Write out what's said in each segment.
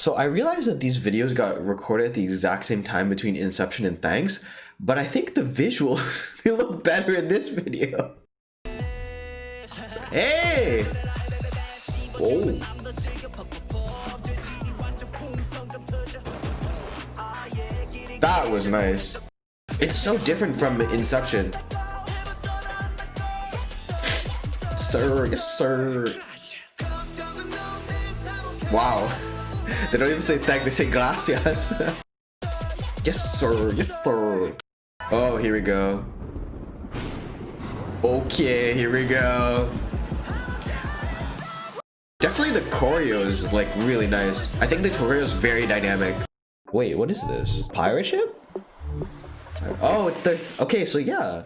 So I realized that these videos got recorded at the exact same time between Inception and THANXX, but I think the visuals, they look better in this video. Hey! Oh. That was nice. It's so different from Inception. Sir, yes sir. Wow. They don't even say thank, they say gracias. Yes sir, yes sir. Oh, here we go. Okay, here we go. Definitely the choreo is like really nice. I think the choreo is very dynamic. Wait, what is this? Pirate ship? Oh, it's the... Okay, so yeah.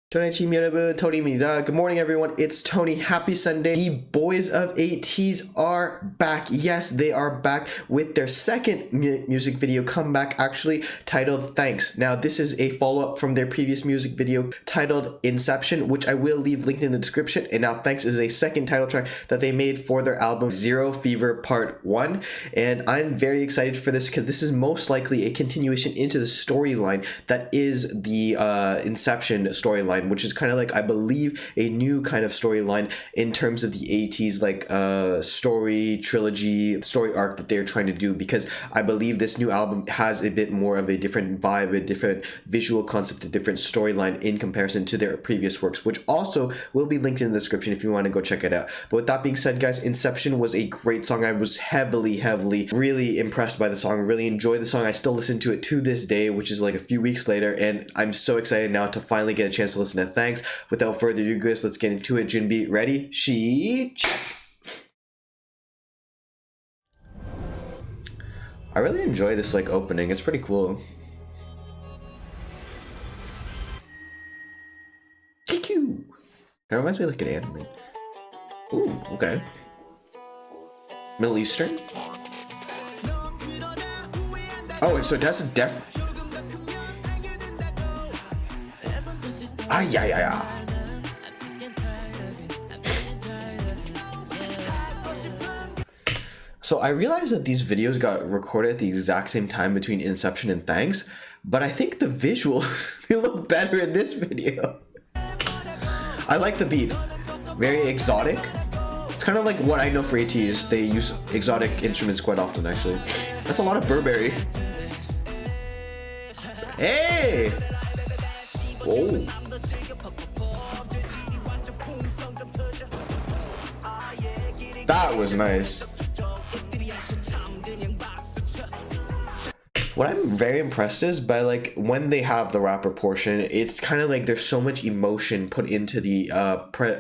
Good morning everyone, it's Tony. Happy Sunday. The boys of ATEEZ are back. Yes, they are back with their second music video comeback, actually titled THANXX. Now this is a follow-up from their previous music video titled INCEPTION, which I will leave linked in the description. And now THANXX is a second title track that they made for their album Zero Fever Part 1. And I'm very excited for this because this is most likely a continuation into the storyline that is the Inception storyline, which is kind of like, I believe, a new kind of storyline in terms of the ATEEZ like story trilogy, story arc that they're trying to do, because I believe this new album has a bit more of a different vibe, a different visual concept, a different storyline in comparison to their previous works, which also will be linked in the description if you want to go check it out. But with that being said, guys, Inception was a great song. I was heavily really impressed by the song, really enjoyed the song. I still listen to it to this day, which is like a few weeks later, and I'm so excited now to finally get a chance to listen to THANXX. Without further ado, guys, let's get into it. Junbi, ready? She check. I really enjoy this like opening. It's pretty cool. TQ. That reminds me of like an anime. Ooh, okay. Middle Eastern. Oh, so it has a def. Ah, yeah. So I realized that these videos got recorded at the exact same time between Inception and THANXX, but I think the visuals, they look better in this video. I like the beat. Very exotic. It's kind of like what I know for ATEEZ. They use exotic instruments quite often, actually. That's a lot of Burberry. Hey! Oh. That was nice. What I'm very impressed is by like when they have the rapper portion, it's kind of like there's so much emotion put into the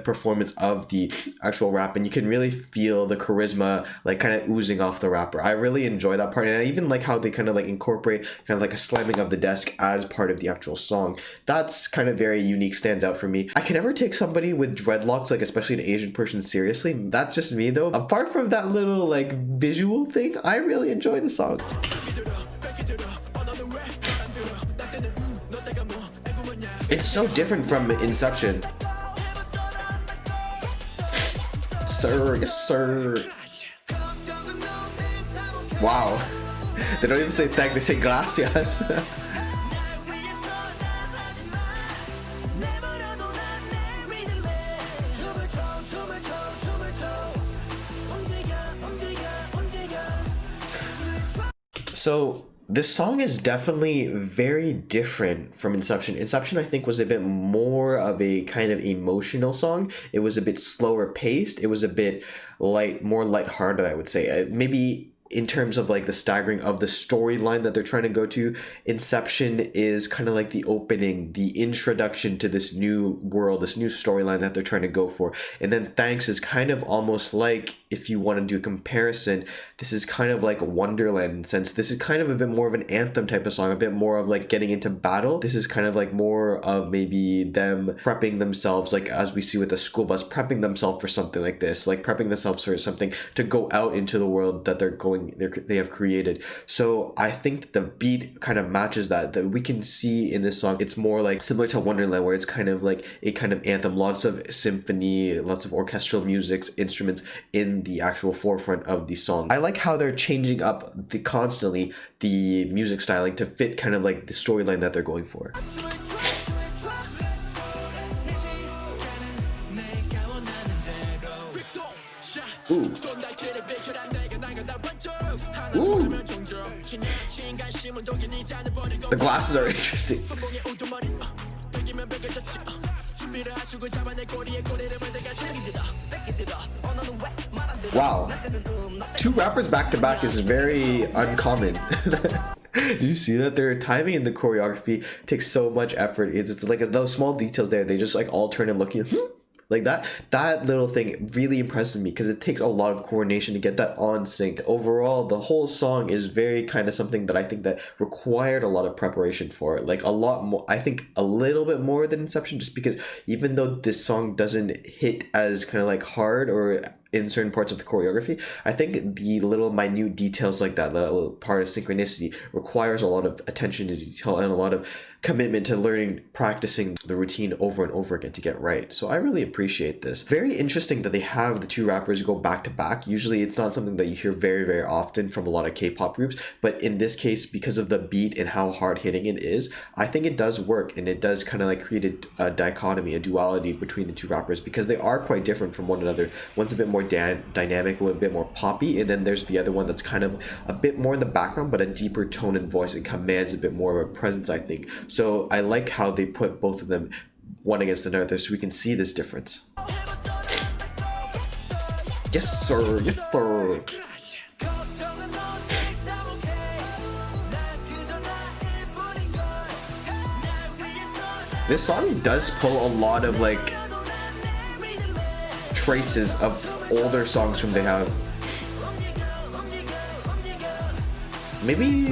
performance of the actual rap, and you can really feel the charisma like kind of oozing off the rapper. I really enjoy that part, and I even like how they kind of like incorporate kind of like a slamming of the desk as part of the actual song. That's kind of very unique, stands out for me. I can never take somebody with dreadlocks, like especially an Asian person, seriously. That's just me though. Apart from that little like visual thing, I really enjoy the song. It's so different from Inception. Sir, yes sir. Wow. They don't even say thank, they say gracias. So this song is definitely very different from Inception. Inception, I think, was a bit more of a kind of emotional song. It was a bit slower paced. It was a bit more lighthearted, I would say. Maybe in terms of like the staggering of the storyline that they're trying to go to, Inception is kind of like the opening, the introduction to this new world, this new storyline that they're trying to go for. And then THANXX is kind of almost like, if you want to do a comparison, this is kind of like Wonderland, since this is kind of a bit more of an anthem type of song, a bit more of like getting into battle. This is kind of like more of maybe them prepping themselves, like as we see with the school bus, prepping themselves for something like this, like prepping themselves for something to go out into the world that they have created. So I think that the beat kind of matches that we can see in this song. It's more like similar to Wonderland, where it's kind of like a kind of anthem, lots of symphony, lots of orchestral music, instruments in the actual forefront of the song. I like how they're changing up constantly the music styling to fit kind of like the storyline that they're going for. Ooh. Ooh. The glasses are interesting. Wow. 2 rappers back to back is very uncommon. Do you see that? Their timing and the choreography takes so much effort. It's like those small details there. They just like all turn and looking like that little thing really impresses me because it takes a lot of coordination to get that on sync. Overall, the whole song is very kind of something that I think that required a lot of preparation for it. Like a lot more, I think a little bit more than Inception, just because even though this song doesn't hit as kind of like hard or in certain parts of the choreography, I think the little minute details like that, the little part of synchronicity, requires a lot of attention to detail and a lot of commitment to learning, practicing the routine over and over again to get right. So I really appreciate this. Very interesting that they have the 2 rappers go back to back. Usually it's not something that you hear very, very often from a lot of K-pop groups, but in this case, because of the beat and how hard hitting it is, I think it does work, and it does kind of like create a dichotomy, a duality between the 2 rappers, because they are quite different from one another. One's a bit more dynamic, a bit more poppy, and then there's the other one that's kind of a bit more in the background, but a deeper tone and voice, and commands a bit more of a presence, I think. So I like how they put both of them one against another so we can see this difference. Yes sir, yes sir. This song does pull a lot of like traces of older songs from they have. Maybe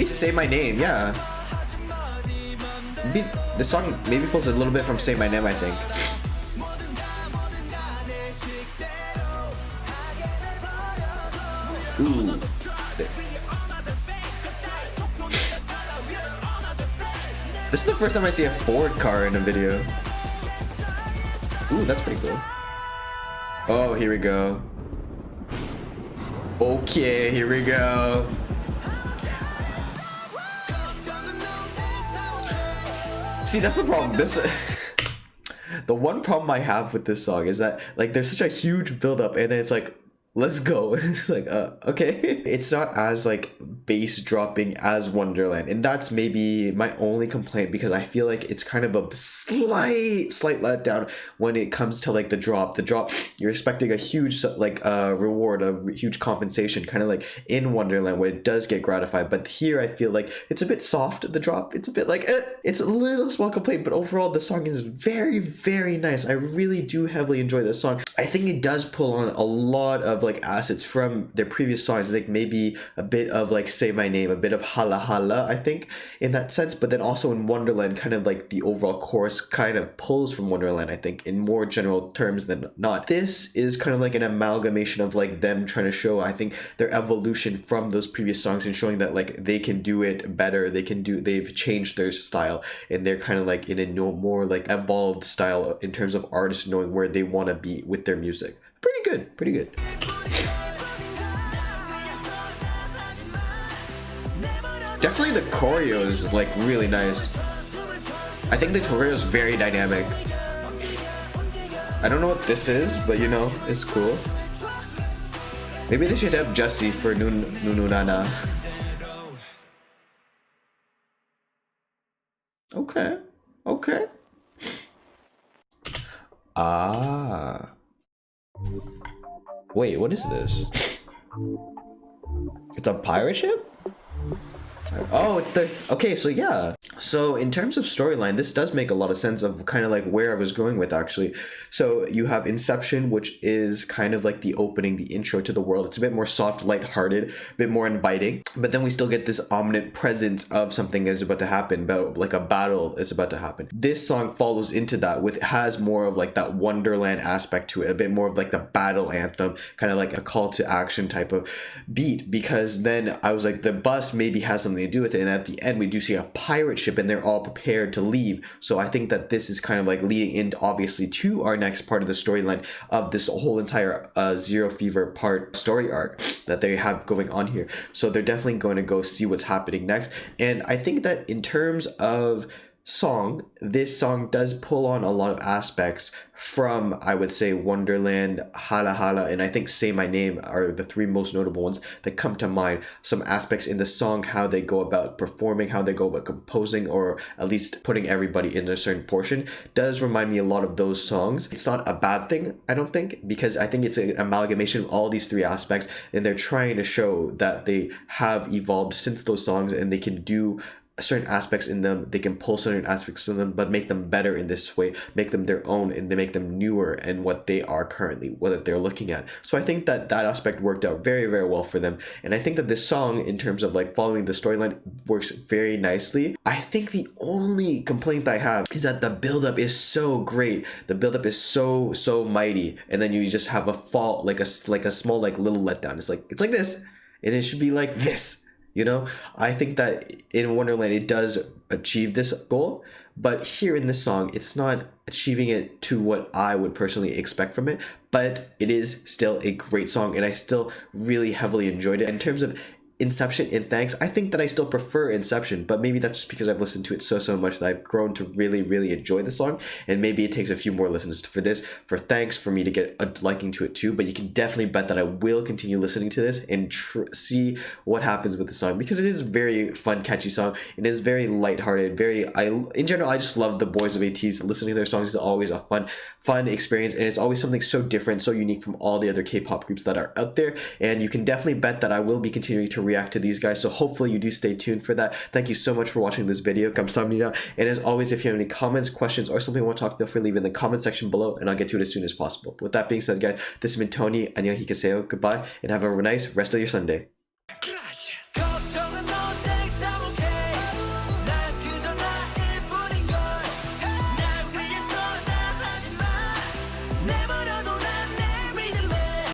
Say My Name, yeah. The song maybe pulls a little bit from Say My Name, I think. Ooh. This is the first time I see a Ford car in a video. Ooh, that's pretty cool. Oh, here we go. Okay, here we go. See, that's the problem. The one problem I have with this song is that like there's such a huge build-up, and then it's like, let's go. And it's like, okay. It's not as like bass dropping as Wonderland, and that's maybe my only complaint, because I feel like it's kind of a slight letdown when it comes to like the drop. You're expecting a huge like reward, a huge compensation, kind of like in Wonderland where it does get gratified, but here I feel like it's a bit soft. The drop, it's a bit like it's a little small complaint, but overall the song is very, very nice. I really do heavily enjoy this song. I think it does pull on a lot of like assets from their previous songs. I think maybe a bit of like Say My Name, a bit of Hala Hala, I think, in that sense, but then also in Wonderland, kind of like the overall chorus kind of pulls from Wonderland, I think, in more general terms than not. This is kind of like an amalgamation of like them trying to show, I think, their evolution from those previous songs and showing that like they can do it better, they've changed their style, and they're kind of like in a more like evolved style in terms of artists knowing where they want to be with their music. Pretty good. Definitely the choreo is like really nice. I think the choreo is very dynamic. I don't know what this is, but you know, it's cool. Maybe they should have Jussie for Nunu Nana. Okay. Ah. Wait, what is this? It's a pirate ship? Oh, it's the... Okay, so yeah. So in terms of storyline, this does make a lot of sense of kind of like where I was going with, actually. So you have Inception, which is kind of like the opening, the intro to the world. It's a bit more soft, lighthearted, a bit more inviting. But then we still get this ominous presence of something is about to happen, about like a battle is about to happen. This song follows into that with, has more of like that Wonderland aspect to it, a bit more of like the battle anthem, kind of like a call to action type of beat, because then I was like, the bus maybe has something to do with it, and at the end we do see a pirate ship relationship and they're all prepared to leave. So I think that this is kind of like leading into obviously to our next part of the storyline of this whole entire Zero Fever part story arc that they have going on here. So they're definitely going to go see what's happening next. And I think that in terms of song, this song does pull on a lot of aspects from, I would say, Wonderland, Hala Hala, and I think Say My Name are the three most notable ones that come to mind. Some aspects in the song, how they go about performing, how they go about composing, or at least putting everybody in a certain portion, does remind me a lot of those songs. It's not a bad thing, I don't think, because I think it's an amalgamation of all these three aspects, and they're trying to show that they have evolved since those songs and they can do certain aspects in them, they can pull certain aspects from them, but make them better in this way, make them their own, and they make them newer in what they are currently, what they're looking at. So I think that that aspect worked out very, very well for them. And I think that this song, in terms of like following the storyline, works very nicely. I think the only complaint I have is that the buildup is so great. The buildup is so mighty, and then you just have a fall, like a small like little letdown. It's like this, and it should be like this. You know, I think that in Wonderland it does achieve this goal, but here in this song it's not achieving it to what I would personally expect from it, but it is still a great song and I still really heavily enjoyed it. In terms of Inception and THANXX, I think that I still prefer Inception, but maybe that's just because I've listened to it so much that I've grown to really enjoy the song, and maybe it takes a few more listens for THANXX for me to get a liking to it too. But you can definitely bet that I will continue listening to this and see what happens with the song, because it is a very fun, catchy song. It is very lighthearted, in general, I just love the boys of ATEEZ. Listening to their songs is always a fun experience, and it's always something so different, so unique from all the other K-pop groups that are out there. And you can definitely bet that I will be continuing to react to these guys, so hopefully you do stay tuned for that. Thank you so much for watching this video. 감사합니다. And as always, if you have any comments, questions, or something you want to talk, feel free to leave in the comment section below and I'll get to it as soon as possible. With that being said, guys, this has been Tony. 안녕히 계세요. Goodbye and have a nice rest of your Sunday.